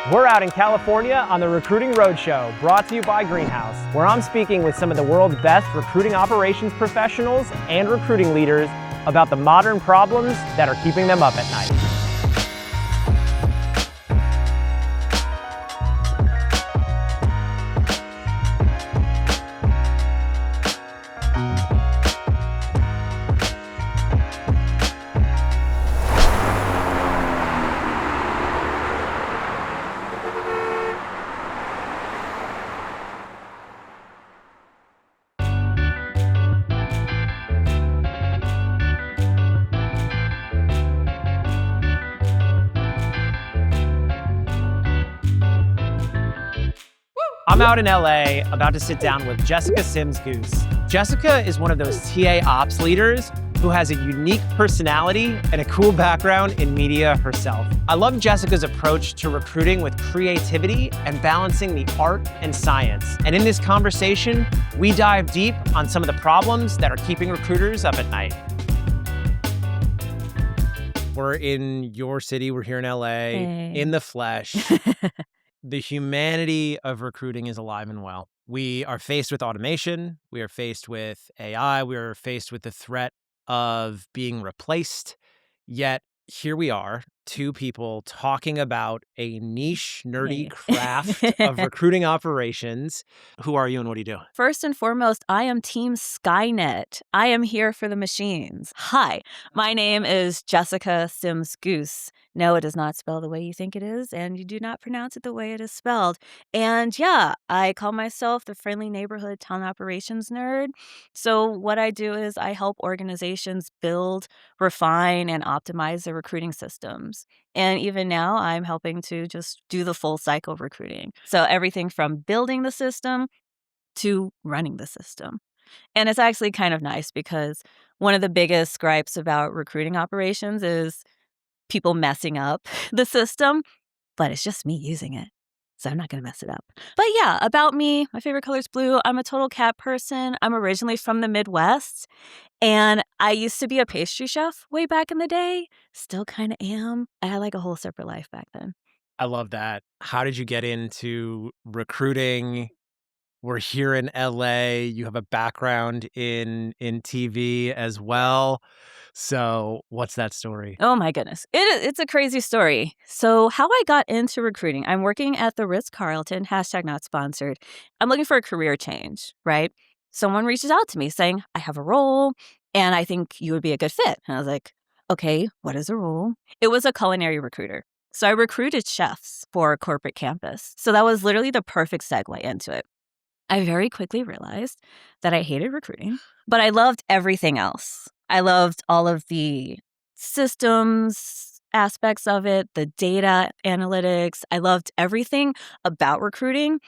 We're out in California on the Recruiting Roadshow, brought to you by Greenhouse, where I'm speaking with some of the world's best recruiting operations professionals and recruiting leaders about the modern problems that are keeping them up at night. I'm out in LA, about to sit down with Jessica Sims-Gousse. Jessica is one of those TA ops leaders who has a unique personality and a cool background in media herself. I love Jessica's approach to recruiting with creativity and balancing the art and science. And in this conversation, we dive deep on some of the problems that are keeping recruiters up at night. We're in your city, we're here in LA, in the flesh. The humanity of recruiting is alive and well. We are faced with automation. We are faced with AI. We are faced with the threat of being replaced. Yet here we are, two people talking about a niche, nerdy craft of recruiting operations. Who are you and what do you do? First and foremost, I am Team Skynet. I am here for the machines. Hi, my name is Jessica Sims-Gousse. No, it is not spelled the way you think it is, and you do not pronounce it the way it is spelled. And yeah, I call myself the friendly neighborhood talent operations nerd. So what I do is I help organizations build, refine, and optimize their recruiting systems. And even now, I'm helping to just do the full cycle of recruiting. So everything from building the system to running the system. And it's actually kind of nice because one of the biggest gripes about recruiting operations is people messing up the system, but it's just me using it. So I'm not going to mess it up. But yeah, about me, my favorite color is blue. I'm a total cat person. I'm originally from the Midwest, and I used to be a pastry chef way back in the day. Still kind of am. I had like a whole separate life back then. I love that. How did you get into recruiting? We're here in LA. You have a background in TV as well. So what's that story? Oh my goodness. It's a crazy story. So how I got into recruiting, I'm working at the Ritz-Carlton, #not sponsored. I'm looking for a career change, right? Someone reaches out to me saying, I have a role and I think you would be a good fit. And I was like, okay, what is a role? It was a culinary recruiter. So I recruited chefs for a corporate campus. So that was literally the perfect segue into it. I very quickly realized that I hated recruiting, but I loved everything else. I loved all of the systems aspects of it, the data analytics. I loved everything about recruiting,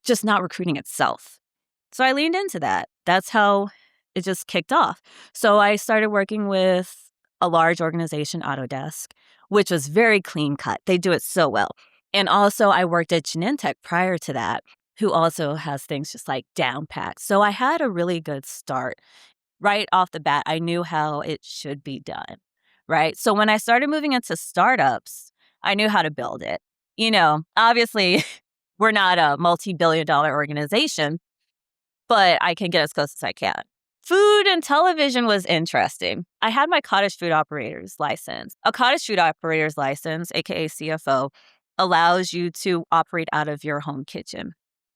just not recruiting itself. So I leaned into that. That's how it just kicked off. So I started working with a large organization, Autodesk, which was very clean cut. They do it so well. And also I worked at Genentech prior to that, who also has things just like down packed. So I had a really good start. Right off the bat, I knew how it should be done, right? So when I started moving into startups, I knew how to build it. You know, obviously, we're not a multi-billion-dollar organization, but I can get as close as I can. Food and television was interesting. I had my cottage food operator's license. A cottage food operator's license, aka CFO, allows you to operate out of your home kitchen.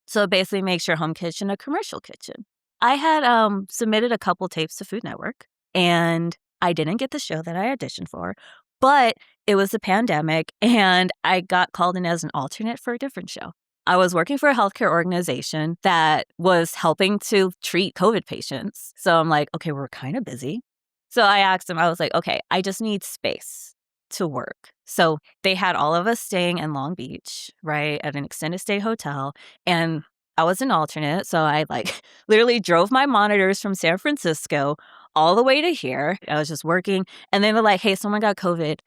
So it basically makes your home kitchen a commercial kitchen. I had submitted a couple tapes to Food Network, and I didn't get the show that I auditioned for, but it was the pandemic, and I got called in as an alternate for a different show. I was working for a healthcare organization that was helping to treat COVID patients. So I'm like, okay, we're kind of busy. So I asked them, I was like, okay, I just need space to work. So they had all of us staying in Long Beach, right, at an extended stay hotel, and I was an alternate, so I literally drove my monitors from San Francisco all the way to here. I was just working, and then they're like, "Hey, someone got COVID.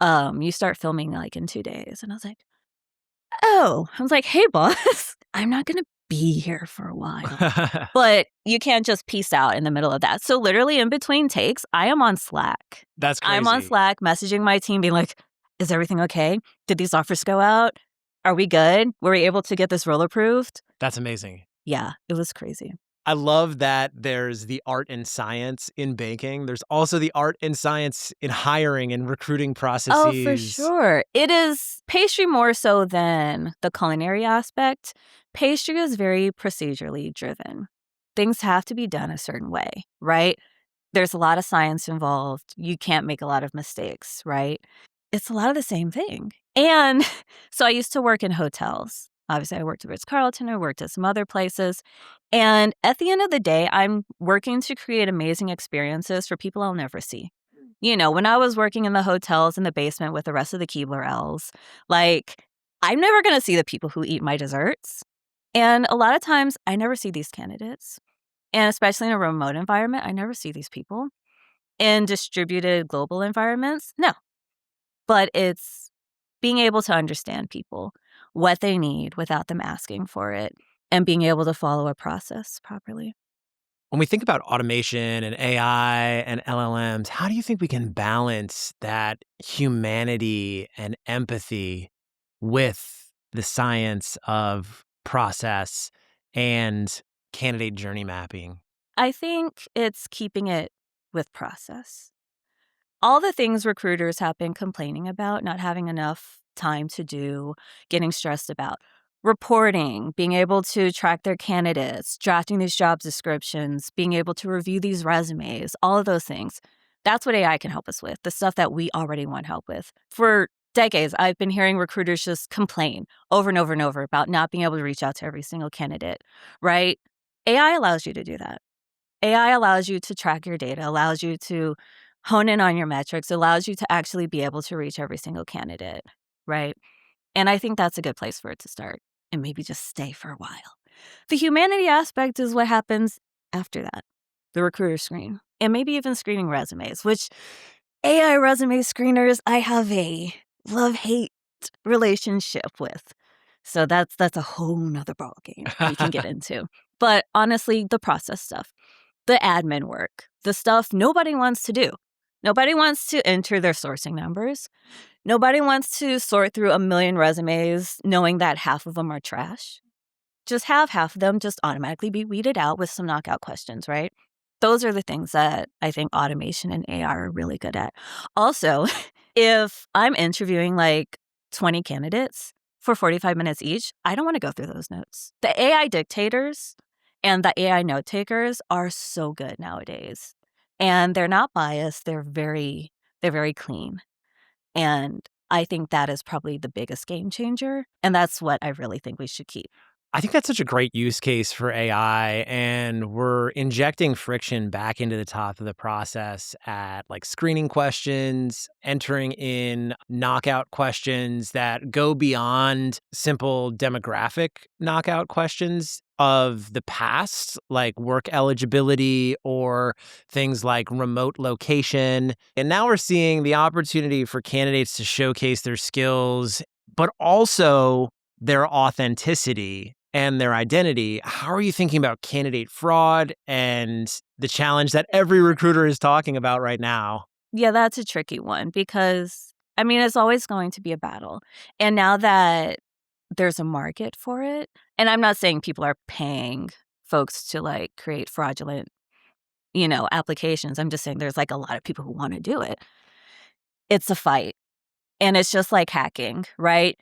You start filming in 2 days." And I was like, "Oh," I was like, "Hey, boss, I'm not gonna be here for a while, but you can't just peace out in the middle of that." So literally in between takes, I am on Slack. That's crazy. I'm on Slack messaging my team, being like, "Is everything okay? Did these offers go out? Are we good? Were we able to get this role approved? That's amazing. Yeah, it was crazy. I love that there's the art and science in baking. There's also the art and science in hiring and recruiting Oh, for processes. sure. It is pastry more so than the culinary aspect. Pastry is very procedurally driven. Things have to be done a certain way, right? There's a lot of science involved. You can't make a lot of mistakes, right? It's a lot of the same thing. And so I used to work in hotels. Obviously, I worked at Ritz-Carlton, I worked at some other places. And at the end of the day, I'm working to create amazing experiences for people I'll never see. You know, when I was working in the hotels in the basement with the rest of the Keebler elves, like, I'm never going to see the people who eat my desserts. And a lot of times, I never see these candidates. And especially in a remote environment, I never see these people. In distributed global environments, no. But it's being able to understand people, what they need without them asking for it, and being able to follow a process properly. When we think about automation and AI and LLMs, how do you think we can balance that humanity and empathy with the science of process and candidate journey mapping? I think it's keeping it with process. All the things recruiters have been complaining about, not having enough time to do, getting stressed about. Reporting, being able to track their candidates, drafting these job descriptions, being able to review these resumes, all of those things. That's what AI can help us with, the stuff that we already want help with. For decades, I've been hearing recruiters just complain over and over and over about not being able to reach out to every single candidate, right? AI allows you to do that. AI allows you to track your data, allows you to hone in on your metrics, allows you to actually be able to reach every single candidate, right? And I think that's a good place for it to start and maybe just stay for a while. The humanity aspect is what happens after that, the recruiter screen, and maybe even screening resumes, which AI resume screeners I have a love-hate relationship with. So that's a whole nother ballgame we can get into. But honestly, the process stuff, the admin work, the stuff nobody wants to do. Nobody wants to enter their sourcing numbers. Nobody wants to sort through a million resumes knowing that half of them are trash. Just have half of them just automatically be weeded out with some knockout questions, right? Those are the things that I think automation and AI are really good at. Also, if I'm interviewing like 20 candidates for 45 minutes each, I don't want to go through those notes. The AI dictators and the AI note takers are so good nowadays. And they're not biased, they're very clean. And I think that is probably the biggest game changer. And that's what I really think we should keep. I think that's such a great use case for AI, and we're injecting friction back into the top of the process at like screening questions, entering in knockout questions that go beyond simple demographic knockout questions of the past, like work eligibility or things like remote location. And now we're seeing the opportunity for candidates to showcase their skills, but also their authenticity and their identity. How are you thinking about candidate fraud and the challenge that every recruiter is talking about right now? Yeah, that's a tricky one because, I mean, it's always going to be a battle. And now that there's a market for it, and I'm not saying people are paying folks to like create fraudulent, applications. I'm just saying there's like a lot of people who want to do it. It's a fight. And it's just like hacking, right?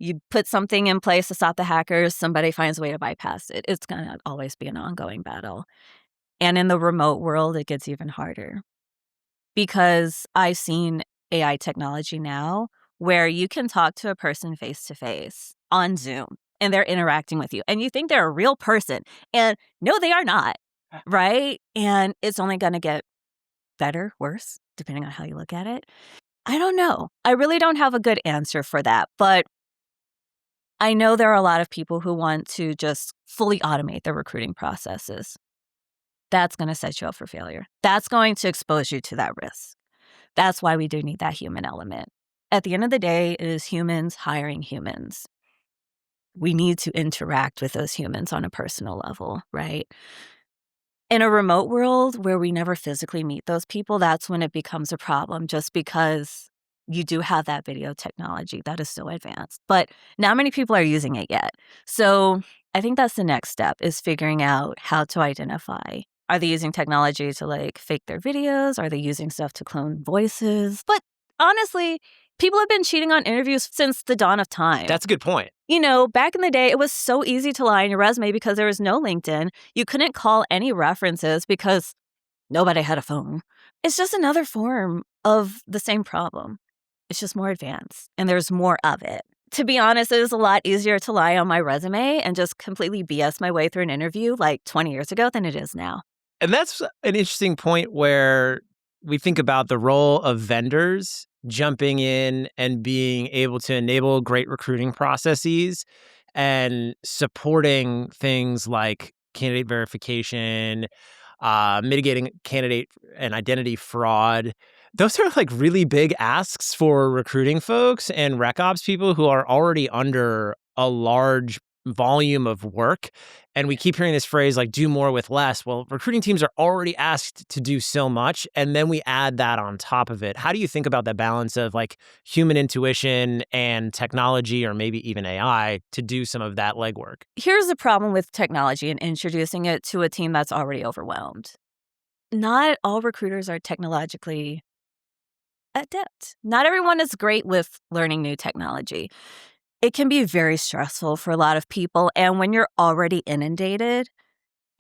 You put something in place to stop the hackers, somebody finds a way to bypass it. It's going to always be an ongoing battle. And in the remote world, it gets even harder because I've seen AI technology now where you can talk to a person face to face on Zoom and they're interacting with you and you think they're a real person. And no, they are not, right? And it's only going to get better, worse, depending on how you look at it. I don't know. I really don't have a good answer for that. But I know there are a lot of people who want to just fully automate their recruiting processes. That's going to set you up for failure. That's going to expose you to that risk. That's why we do need that human element. At the end of the day, it is humans hiring humans. We need to interact with those humans on a personal level, right? In a remote world where we never physically meet those people, that's when it becomes a problem just because you do have that video technology that is so advanced, but not many people are using it yet. So I think that's the next step, is figuring out how to identify. Are they using technology to like fake their videos? Are they using stuff to clone voices? But honestly, people have been cheating on interviews since the dawn of time. That's a good point. You know, back in the day, it was so easy to lie on your resume because there was no LinkedIn. You couldn't call any references because nobody had a phone. It's just another form of the same problem. It's just more advanced, and there's more of it. To be honest, it was a lot easier to lie on my resume and just completely BS my way through an interview like 20 years ago than it is now. And that's an interesting point where we think about the role of vendors jumping in and being able to enable great recruiting processes and supporting things like candidate verification, mitigating candidate and identity fraud. Those are like really big asks for recruiting folks and RecOps people who are already under a large volume of work. And we keep hearing this phrase like do more with less. Well, recruiting teams are already asked to do so much, and then we add that on top of it. How do you think about that balance of like human intuition and technology, or maybe even AI, to do some of that legwork? Here's the problem with technology and introducing it to a team that's already overwhelmed. Not all recruiters are technologically adept. Not everyone is great with learning new technology. It can be very stressful for a lot of people. And when you're already inundated,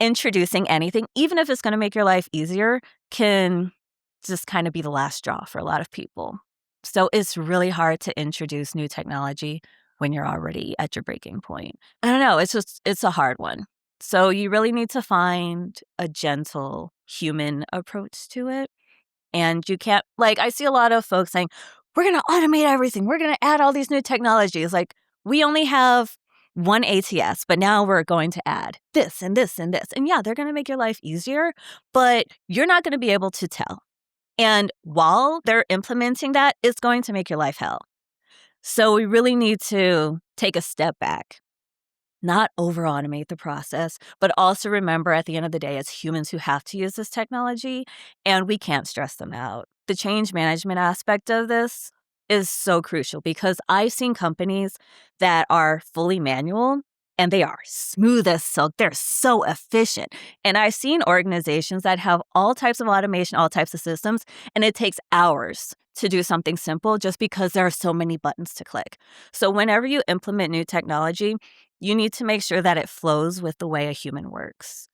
introducing anything, even if it's going to make your life easier, can just kind of be the last straw for a lot of people. So it's really hard to introduce new technology when you're already at your breaking point. I don't know. It's a hard one. So you really need to find a gentle human approach to it. And you can't, like, I see a lot of folks saying, we're going to automate everything. We're going to add all these new technologies. Like, we only have one ATS, but now we're going to add this and this and this. And yeah, they're going to make your life easier, but you're not going to be able to tell. And while they're implementing that, it's going to make your life hell. So we really need to take a step back, not over-automate the process, but also remember at the end of the day, it's humans who have to use this technology, and we can't stress them out. The change management aspect of this is so crucial because I've seen companies that are fully manual, and they are smooth as silk. They're so efficient. And I've seen organizations that have all types of automation, all types of systems, and it takes hours to do something simple just because there are so many buttons to click. So whenever you implement new technology, you need to make sure that it flows with the way a human works.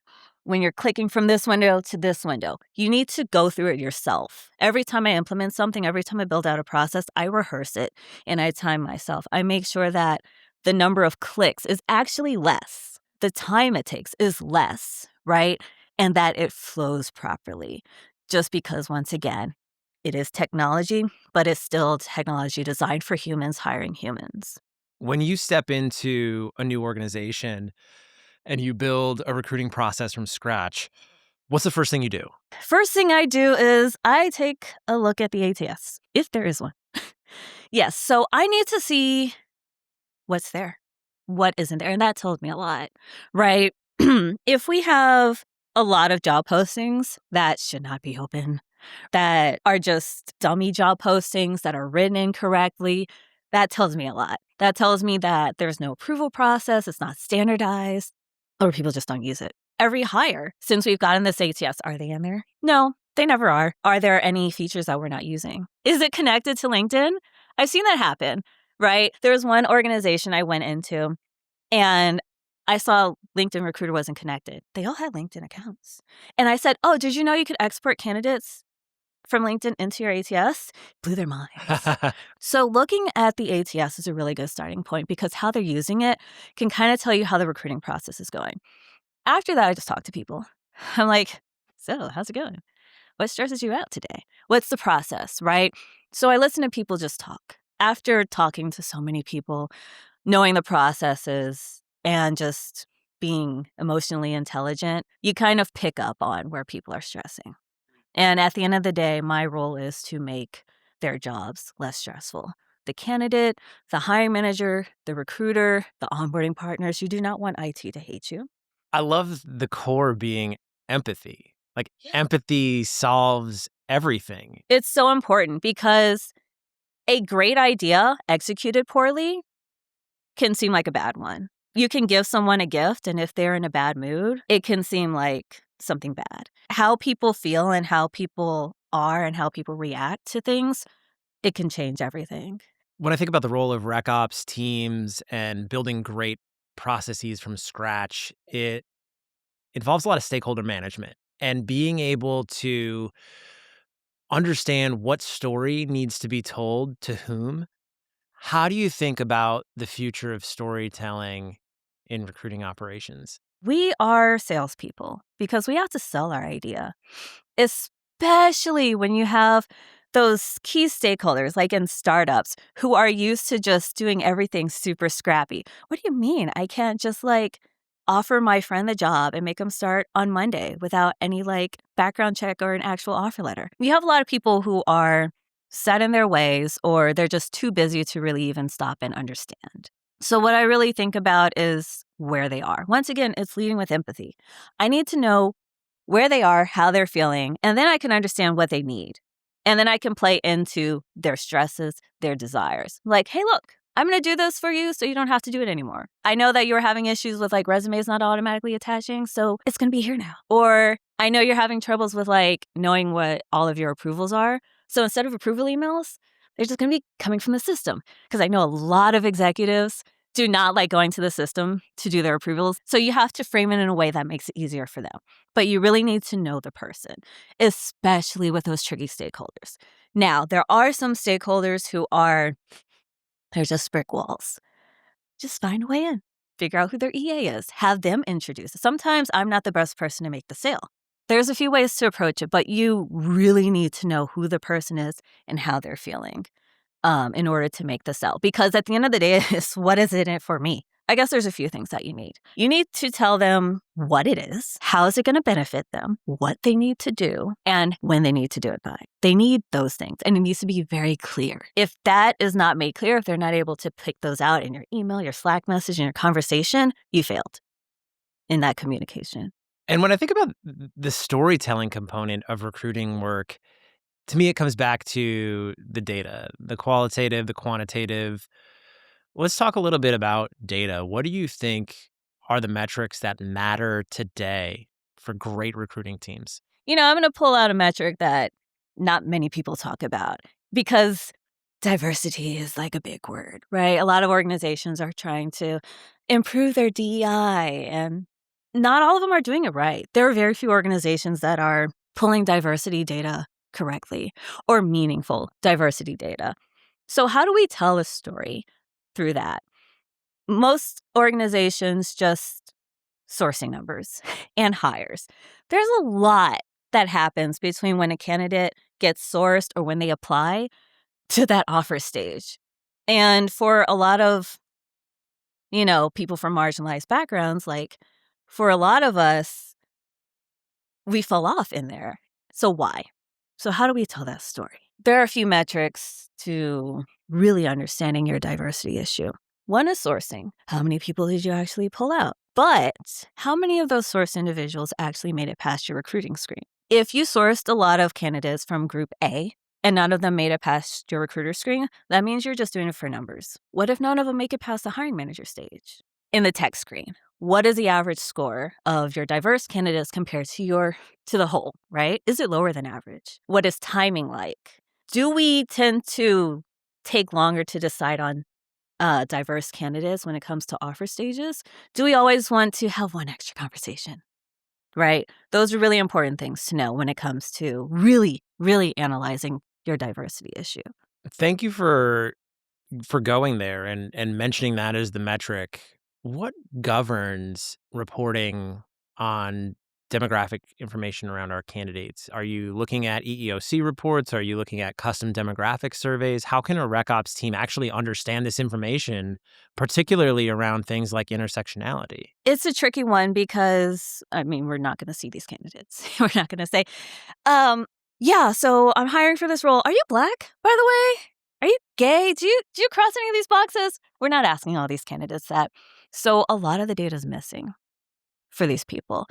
When you're clicking from this window to this window, you need to go through it yourself. Every time I implement something, every time I build out a process, I rehearse it and I time myself. I make sure that the number of clicks is actually less. The time it takes is less, right? And that it flows properly. Just because, once again, it is technology, but it's still technology designed for humans hiring humans. When you step into a new organization and you build a recruiting process from scratch, what's the first thing you do? First thing I do is I take a look at the ATS, if there is one. Yes, so I need to see what's there, what isn't there, and that told me a lot, right? If we have a lot of job postings that should not be open, that are just dummy job postings that are written incorrectly, that tells me a lot. That tells me that there's no approval process, it's not standardized, or people just don't use it. Every hire, since we've gotten this ATS, are they in there? No, they never are. Are there any features that we're not using? Is it connected to LinkedIn? I've seen that happen, right? There was one organization I went into, and I saw LinkedIn Recruiter wasn't connected. They all had LinkedIn accounts. And I said, oh, did you know you could export candidates from LinkedIn into your ATS? Blew their minds. So looking at the ATS is a really good starting point because how they're using it can kind of tell you how the recruiting process is going. After that, I just talk to people. I'm like, so how's it going? What stresses you out today? What's the process, right? So I listen to people just talk. After talking to so many people, knowing the processes and just being emotionally intelligent, you kind of pick up on where people are stressing. And at the end of the day, my role is to make their jobs less stressful. The candidate, the hiring manager, the recruiter, the onboarding partners, you do not want IT to hate you. I love the core being empathy. Like empathy solves everything. It's so important because A great idea executed poorly can seem like a bad one. You can give someone a gift, and if they're in a bad mood, it can seem like something bad. How people feel and how people are and how people react to things, it can change everything. When I think about the role of RecOps teams and building great processes from scratch, it involves a lot of stakeholder management and being able to understand what story needs to be told to whom. How do you think about the future of storytelling in recruiting operations? We are salespeople because we have to sell our idea, especially when you have those key stakeholders, like in startups, who are used to just doing everything super scrappy. What do you mean? I can't just offer my friend the job and make them start on Monday without any background check or an actual offer letter. You have a lot of people who are set in their ways, or they're just too busy to really even stop and understand. So what I really think about is where they are. Once again, it's leading with empathy. I need to know where they are, how they're feeling, and then I can understand what they need. And then I can play into their stresses, their desires. Like, hey, look, I'm going to do this for you so you don't have to do it anymore. I know that you're having issues with resumes not automatically attaching, so it's going to be here now. Or I know you're having troubles with knowing what all of your approvals are. So instead of approval emails, they're just going to be coming from the system. Because I know a lot of executives do not like going to the system to do their approvals. So you have to frame it in a way that makes it easier for them. But you really need to know the person, especially with those tricky stakeholders. Now, there are some stakeholders who they're just brick walls. Just find a way in. Figure out who their EA is. Have them introduce. Sometimes I'm not the best person to make the sale. There's a few ways to approach it, but you really need to know who the person is and how they're feeling in order to make the sell. Because at the end of the day, it's what is in it for me? I guess there's a few things that you need. You need to tell them what it is, how is it going to benefit them, what they need to do, and when they need to do it by. They need those things, and it needs to be very clear. If that is not made clear, if they're not able to pick those out in your email, your Slack message, and your conversation, you failed in that communication. And when I think about the storytelling component of recruiting work, to me, it comes back to the data, the qualitative, the quantitative. Let's talk a little bit about data. What do you think are the metrics that matter today for great recruiting teams? I'm going to pull out a metric that not many people talk about because diversity is a big word, right? A lot of organizations are trying to improve their DEI, and not all of them are doing it right. There are very few organizations that are pulling diversity data correctly or meaningful diversity data. So how do we tell a story through that? Most organizations just sourcing numbers and hires. There's a lot that happens between when a candidate gets sourced or when they apply to that offer stage. And for a lot of, people from marginalized backgrounds, for a lot of us, we fall off in there. So why? So how do we tell that story? There are a few metrics to really understanding your diversity issue. One is sourcing. How many people did you actually pull out? But how many of those sourced individuals actually made it past your recruiting screen? If you sourced a lot of candidates from group A and none of them made it past your recruiter screen, that means you're just doing it for numbers. What if none of them make it past the hiring manager stage? In the tech screen, what is the average score of your diverse candidates compared to the whole, right? Is it lower than average? What is timing like? Do we tend to take longer to decide on diverse candidates when it comes to offer stages? Do we always want to have one extra conversation, right? Those are really important things to know when it comes to really, really analyzing your diversity issue. Thank you for going there and mentioning that as the metric. What governs reporting on demographic information around our candidates? Are you looking at EEOC reports? Are you looking at custom demographic surveys? How can a RecOps team actually understand this information, particularly around things like intersectionality? It's a tricky one because, we're not going to see these candidates. We're not going to say, yeah, so I'm hiring for this role. Are you Black, by the way? Are you gay? Do you cross any of these boxes? We're not asking all these candidates that. So a lot of the data is missing for these people.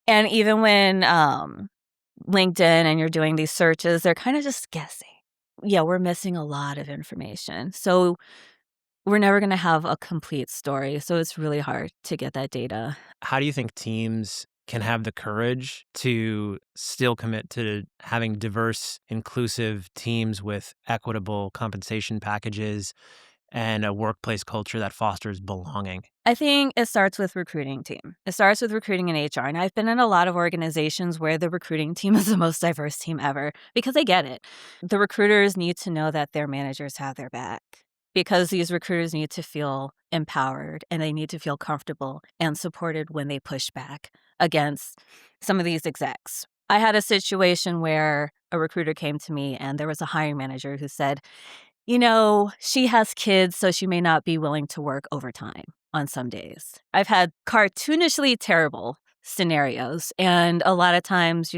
And even when LinkedIn and you're doing these searches, they're kind of just guessing. Yeah, we're missing a lot of information. So we're never going to have a complete story. So it's really hard to get that data. How do you think teams can have the courage to still commit to having diverse, inclusive teams with equitable compensation packages and a workplace culture that fosters belonging? I think it starts with recruiting team. It starts with recruiting and HR. And I've been in a lot of organizations where the recruiting team is the most diverse team ever because they get it. The recruiters need to know that their managers have their back because these recruiters need to feel empowered and they need to feel comfortable and supported when they push back against some of these execs. I had a situation where a recruiter came to me and there was a hiring manager who said, she has kids, so she may not be willing to work overtime on some days. I've had cartoonishly terrible scenarios, and a lot of times,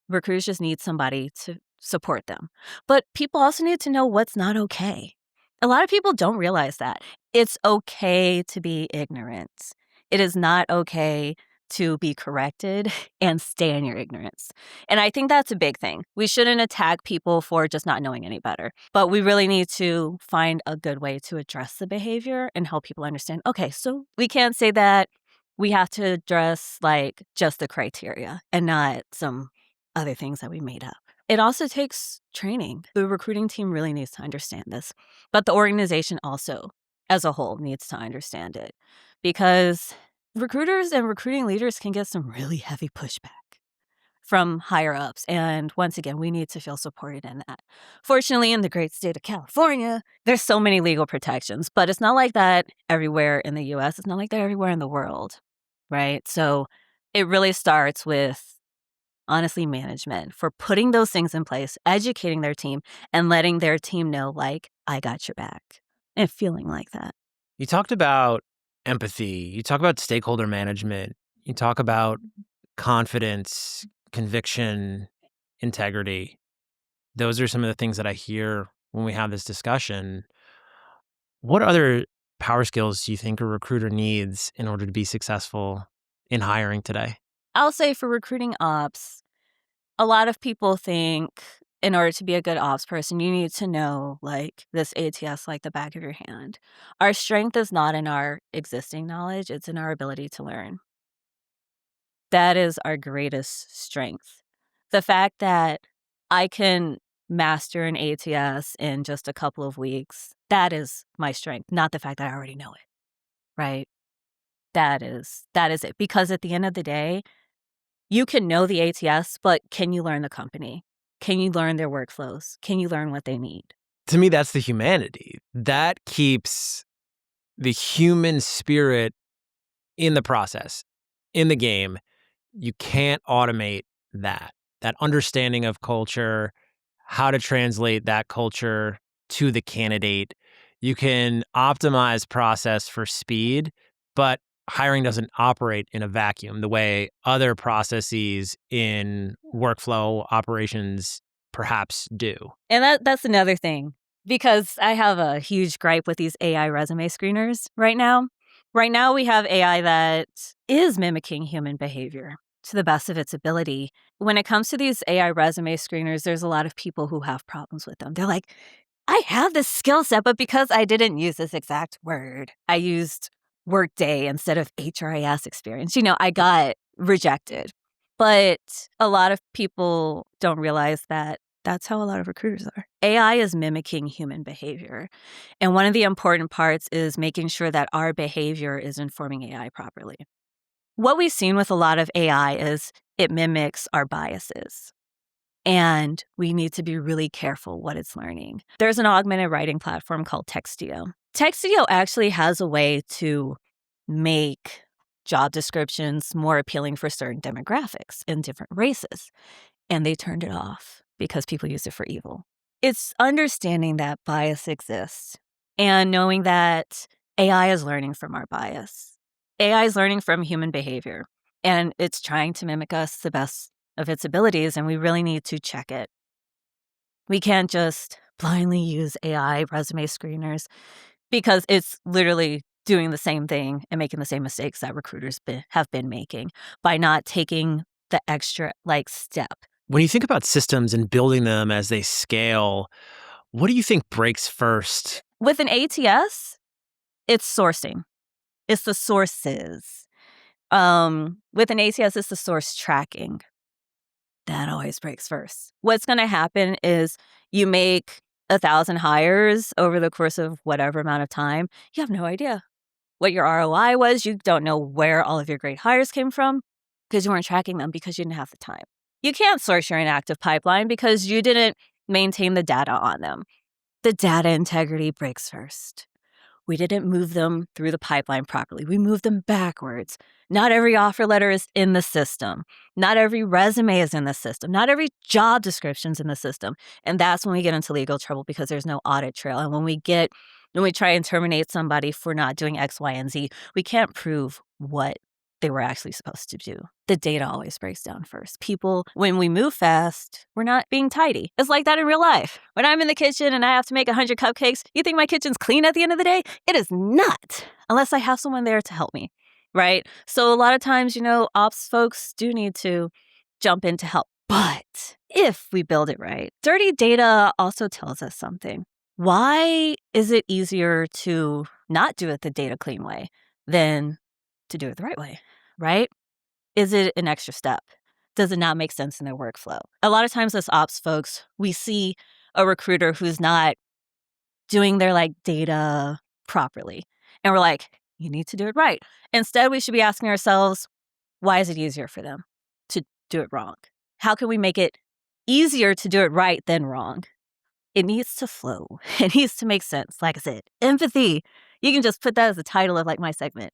recruiters just need somebody to support them. But people also need to know what's not okay. A lot of people don't realize that. It's okay to be ignorant. It is not okay to be corrected and stay in your ignorance. And I think that's a big thing. We shouldn't attack people for just not knowing any better, but we really need to find a good way to address the behavior and help people understand, okay, so we can't say that we have to address like just the criteria and not some other things that we made up. It also takes training. The recruiting team really needs to understand this, but the organization also as a whole needs to understand it because recruiters and recruiting leaders can get some really heavy pushback from higher ups. And once again, we need to feel supported in that. Fortunately, in the great state of California, there's so many legal protections, but it's not like that everywhere in the US. It's not like that everywhere in the world, right? So it really starts with, honestly, management for putting those things in place, educating their team, and letting their team know, like, I got your back, and feeling like that. You talked about empathy, you talk about stakeholder management, you talk about confidence, conviction, integrity. Those are some of the things that I hear when we have this discussion. What other power skills do you think a recruiter needs in order to be successful in hiring today? I'll say for recruiting ops, a lot of people think in order to be a good ops person, you need to know like this ATS like the back of your hand. Our strength is not in our existing knowledge, it's in our ability to learn. That is our greatest strength. The fact that I can master an ATS in just a couple of weeks, that is my strength, not the fact that I already know it, right? That is it. Because at the end of the day, you can know the ATS, but can you learn the company? Can you learn their workflows? Can you learn what they need? To me, that's the humanity. That keeps the human spirit in the process, in the game. You can't automate that. That understanding of culture, how to translate that culture to the candidate. You can optimize process for speed, but hiring doesn't operate in a vacuum the way other processes in workflow operations perhaps do. And that's another thing, because I have a huge gripe with these AI resume screeners right now. Right now, we have AI that is mimicking human behavior to the best of its ability. When it comes to these AI resume screeners, there's a lot of people who have problems with them. They're like, I have this skill set, but because I didn't use this exact word, I used Workday instead of HRIS experience. I got rejected. But a lot of people don't realize that that's how a lot of recruiters are. AI is mimicking human behavior. And one of the important parts is making sure that our behavior is informing AI properly. What we've seen with a lot of AI is it mimics our biases. And we need to be really careful what it's learning. There's an augmented writing platform called Textio. Textio actually has a way to make job descriptions more appealing for certain demographics and different races. And they turned it off because people use it for evil. It's understanding that bias exists and knowing that AI is learning from our bias. AI is learning from human behavior, and it's trying to mimic us the best of its abilities, and we really need to check it. We can't just blindly use AI resume screeners because it's literally doing the same thing and making the same mistakes that recruiters have been making by not taking the extra step. When you think about systems and building them as they scale, what do you think breaks first? With an ATS, it's sourcing. It's the sources. With an ATS, it's the source tracking. That always breaks first. What's going to happen is you make 1,000 hires over the course of whatever amount of time. You have no idea what your ROI was. You don't know where all of your great hires came from because you weren't tracking them because you didn't have the time. You can't source your inactive pipeline because you didn't maintain the data on them. The data integrity breaks first. We didn't move them through the pipeline properly. We moved them backwards. Not every offer letter is in the system. Not every resume is in the system. Not every job description's in the system. And that's when we get into legal trouble because there's no audit trail. And when we try and terminate somebody for not doing X, Y, and Z, we can't prove what they were actually supposed to do. The data always breaks down first. People, when we move fast, we're not being tidy. It's like that in real life. When I'm in the kitchen and I have to make 100 cupcakes, you think my kitchen's clean at the end of the day? It is not, unless I have someone there to help me, right? So a lot of times, ops folks do need to jump in to help. But if we build it right, dirty data also tells us something. Why is it easier to not do it the data clean way than to do it the right way, right? Is it an extra step? Does it not make sense in their workflow? A lot of times as ops folks, we see a recruiter who's not doing their data properly. And we're like, you need to do it right. Instead, we should be asking ourselves, why is it easier for them to do it wrong? How can we make it easier to do it right than wrong? It needs to flow. It needs to make sense. Like I said, empathy. You can just put that as the title of my segment.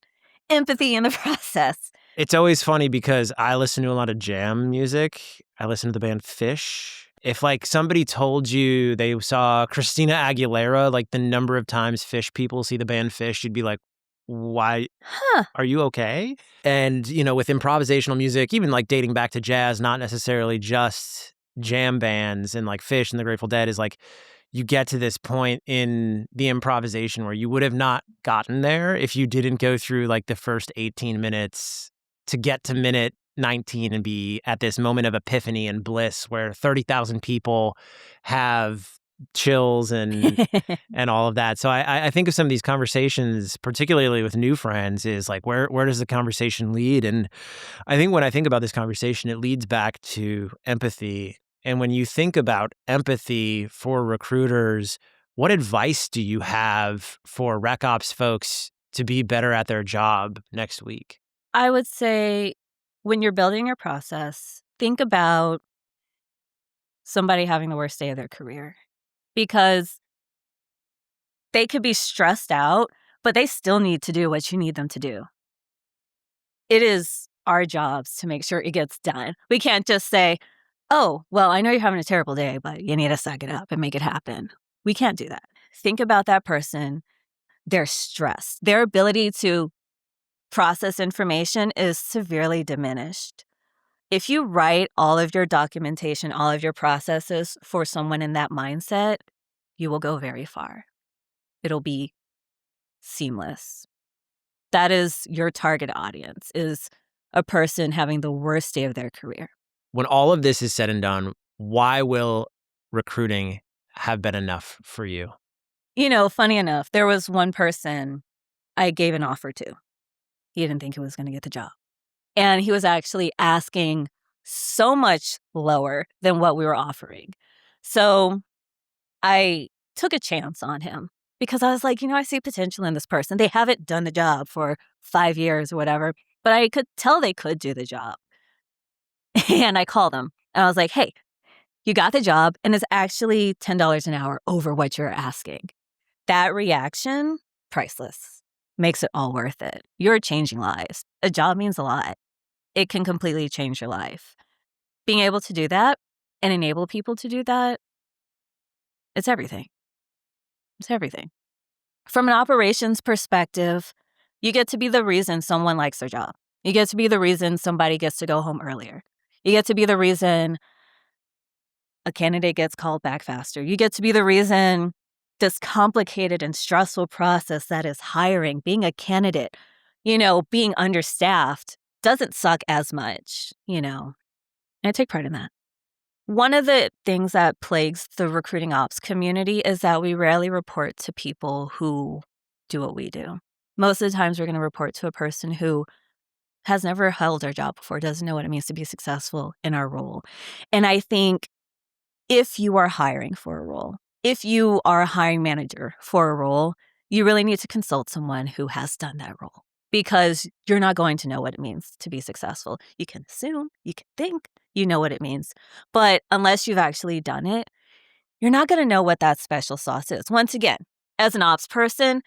Empathy in the process. It's always funny because I listen to a lot of jam music. I listen to the band Fish. If somebody told you they saw Christina Aguilera, the number of times Fish people see the band Fish, you'd be like, why? Huh. Are you okay? And, with improvisational music, even dating back to jazz, not necessarily just jam bands and Fish and the Grateful Dead is you get to this point in the improvisation where you would have not gotten there if you didn't go through the first 18 minutes to get to minute 19 and be at this moment of epiphany and bliss where 30,000 people have chills and and all of that. So I think of some of these conversations, particularly with new friends, is where does the conversation lead? And I think when I think about this conversation, it leads back to empathy. And when you think about empathy for recruiters, what advice do you have for RecOps folks to be better at their job next week? I would say when you're building your process, think about somebody having the worst day of their career because they could be stressed out, but they still need to do what you need them to do. It is our jobs to make sure it gets done. We can't just say, oh, well, I know you're having a terrible day, but you need to suck it up and make it happen. We can't do that. Think about that person. They're stressed. Their ability to process information is severely diminished. If you write all of your documentation, all of your processes for someone in that mindset, you will go very far. It'll be seamless. That is your target audience, is a person having the worst day of their career. When all of this is said and done, why will recruiting have been enough for you? Funny enough, there was one person I gave an offer to. He didn't think he was going to get the job. And he was actually asking so much lower than what we were offering. So I took a chance on him because I was like, I see potential in this person. They haven't done the job for 5 years or whatever, but I could tell they could do the job. And I called them and I was like, hey, you got the job and it's actually $10 an hour over what you're asking. That reaction, priceless, makes it all worth it. You're changing lives. A job means a lot. It can completely change your life. Being able to do that and enable people to do that, it's everything. It's everything. From an operations perspective, you get to be the reason someone likes their job. You get to be the reason somebody gets to go home earlier. You get to be the reason a candidate gets called back faster. You get to be the reason this complicated and stressful process that is hiring, being a candidate, being understaffed doesn't suck as much, I take pride in that. One of the things that plagues the recruiting ops community is that we rarely report to people who do what we do. Most of the times we're going to report to a person who has never held our job before, doesn't know what it means to be successful in our role. And I think if you are hiring for a role, if you are a hiring manager for a role, you really need to consult someone who has done that role, because you're not going to know what it means to be successful. You can assume, you can think you know what it means, but unless you've actually done it, you're not going to know what that special sauce is. Once again, as an ops person,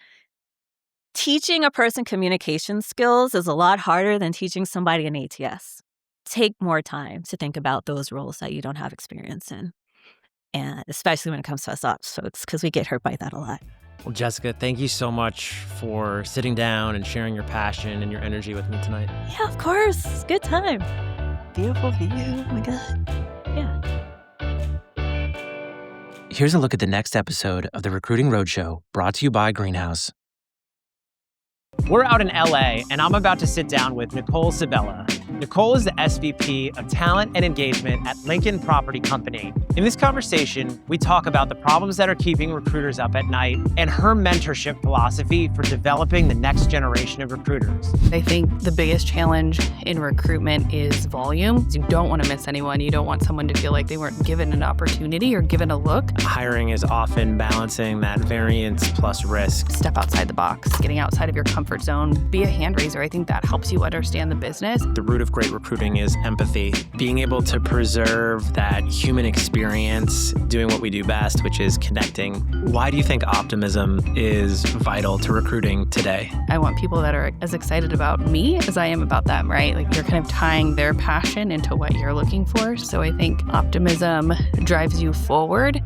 teaching a person communication skills is a lot harder than teaching somebody an ATS. Take more time to think about those roles that you don't have experience in, and especially when it comes to us ops folks, because we get hurt by that a lot. Well, Jessica, thank you so much for sitting down and sharing your passion and your energy with me tonight. Yeah, of course. Good time. Beautiful view. Oh my God. Yeah. Here's a look at the next episode of the Recruiting Roadshow, brought to you by Greenhouse. We're out in LA, and I'm about to sit down with Nicole Sabella. Nicole is the SVP of Talent and Engagement at Lincoln Property Company. In this conversation, we talk about the problems that are keeping recruiters up at night and her mentorship philosophy for developing the next generation of recruiters. I think the biggest challenge in recruitment is volume. You don't want to miss anyone. You don't want someone to feel like they weren't given an opportunity or given a look. Hiring is often balancing that variance plus risk. Step outside the box, getting outside of your comfort zone. Be a hand raiser. I think that helps you understand the business. The root of great recruiting is empathy. Being able to preserve that human experience, doing what we do best, which is connecting. Why do you think optimism is vital to recruiting today? I want people that are as excited about me as I am about them, right? Like you're kind of tying their passion into what you're looking for. So I think optimism drives you forward